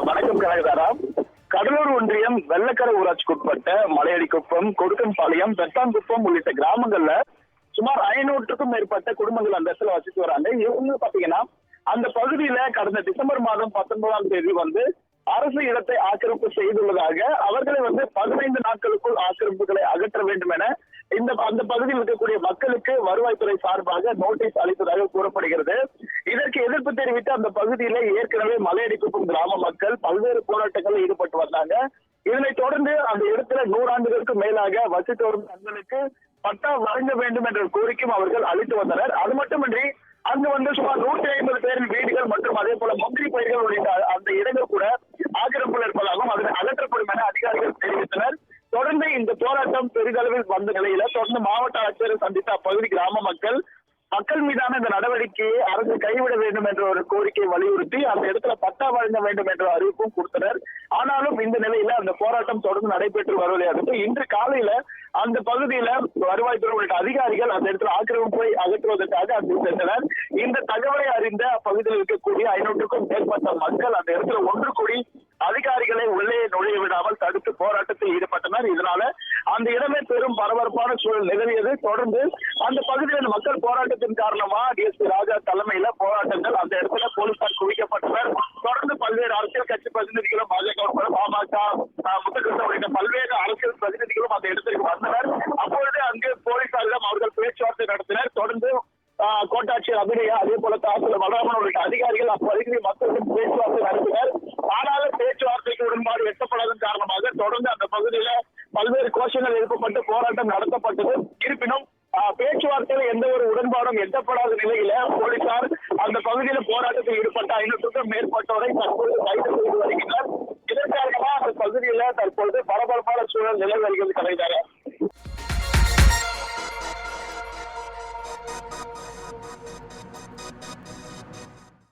வணக்கம் கனகதாரா. கடலூர் ஒன்றியம் வெள்ளக்கரை ஊராட்சிக்குட்பட்ட மலையடிக்குப்பம், கொடுக்கன்பாளையம், பெத்தாங்குப்பம் உள்ளிட்ட கிராமங்கள்ல சுமார் 500க்கும் மேற்பட்ட குடும்பங்கள் அந்த இடத்துல வசித்து வராங்க. இவங்க பாத்தீங்கன்னா அந்த பகுதியில கடந்த டிசம்பர் மாதம் 19ஆம் தேதி அரசு இடத்தை ஆக்கிரமிப்பு செய்துள்ளதாக அவர்களை 15 நாட்களுக்குள் ஆக்கிரமிப்புகளை அகற்ற வேண்டும் என அந்த பகுதியில் இருக்கக்கூடிய மக்களுக்கு வருவாய்த்துறை சார்பாக நோட்டீஸ் அளித்ததாக கூறப்படுகிறது. இதற்கு எதிர்ப்பு தெரிவித்து அந்த பகுதியில ஏற்கனவே மலையடிக்குப்பம் கிராம மக்கள் பல்வேறு போராட்டங்களில் ஈடுபட்டு வந்தாங்க. இதனைத் தொடர்ந்து அந்த இடத்துல 100 ஆண்டுகளுக்கு மேலாக வசித்து வரும் தங்களுக்கு பட்டா வழங்க வேண்டும் என்ற கோரிக்கையும் அவர்கள் அளித்து வந்தனர். அது மட்டுமின்றி அங்கு சுமார் 150 பேரின் வீடுகள் மற்றும் அதே போல முந்திரி பயிர்கள் உள்ளிட்ட அந்த இடங்கள் கூட ஆக்கிரமிப்பில் இருப்பதாகவும் அதனை அகற்றப்படும் என அதிகாரிகள் தெரிவித்தனர். தொடர்ந்து இந்த போராட்டம் பெரிதளவில் வந்த நிலையில தொடர்ந்து மாவட்ட ஆட்சியரை சந்தித்த அப்பகுதி கிராம மக்கள் மீதான இந்த நடவடிக்கையை அரசு கைவிட வேண்டும் என்ற ஒரு கோரிக்கையை வலியுறுத்தி அந்த இடத்துல பட்டா வழங்க வேண்டும் என்ற அறிவிப்பும் கொடுத்தனர். ஆனாலும் இந்த நிலையில அந்த போராட்டம் தொடர்ந்து நடைபெற்று வருவதையாகட்டும், இன்று காலையில அந்த பகுதியில வருவாய்த்துறை உள்ளிட்ட அதிகாரிகள் அந்த இடத்துல ஆக்கிரமிப்பை அகற்றுவதற்காக அங்கு சென்றனர். இந்த தகவலை அறிந்த அப்பகுதியில் இருக்கக்கூடிய 500க்கும் மேற்பட்ட மக்கள் அந்த இடத்துல ஒன்று கூடி அதிகாரிகளை உள்ளே நுழைய விடாமல் தடுத்து போராட்டத்தில் ஈடுபட்டனர். இதனால அந்த இடமே பெரும் பரபரப்பான சூழல் நிலவியது. தொடர்ந்து அந்த பகுதியில் மக்கள் போராட்டத்தின் காரணமா டிஎஸ்பி ராஜா தலைமையில போராட்டங்கள் அந்த இடத்துல போலீசார் குவிக்கப்பட்டனர். தொடர்ந்து பல்வேறு அரசியல் கட்சி பிரதிநிதிகளும், பாஜக, பாமக, முத்தகிருஷ்ண உள்ளிட்ட பல்வேறு அரசியல் பிரதிநிதிகளும் அந்த இடத்திற்கு வந்தனர். அப்பொழுது அங்கு போலீசாரிடம் அவர்கள் பேச்சுவார்த்தை நடத்தினர். தொடர்ந்து கோட்டாட்சியர் அபிநயா, அதே போல தாசில்தார் மலராமன் உள்ளிட்ட அதிகாரிகள் அப்பகுதி மக்களுடன் பேச்சுவார்த்தை நடத்தினர். ஆனாலும் பேச்சுவார்த்தைக்கு உடன்பாடு எட்டப்படாதன் காரணமாக தொடர்ந்து அந்த பகுதியில பல்வேறு கோஷங்கள் எழுப்பப்பட்டு போராட்டம் நடத்தப்பட்டது. இருப்பினும் பேச்சுவார்த்தையில் எந்த ஒரு உடன்பாடும் எட்டப்படாத நிலையில போலீசார் அந்த பகுதியில போராட்டத்தில் ஈடுபட்ட 500க்கும் மேற்பட்டோரை தற்போது கைது செய்து வருகின்றனர். இதன் காரணமா அந்த பகுதியில தற்பொழுது பரபரப்பான சூழல் நிலவி வருகிறது. கலைஞர்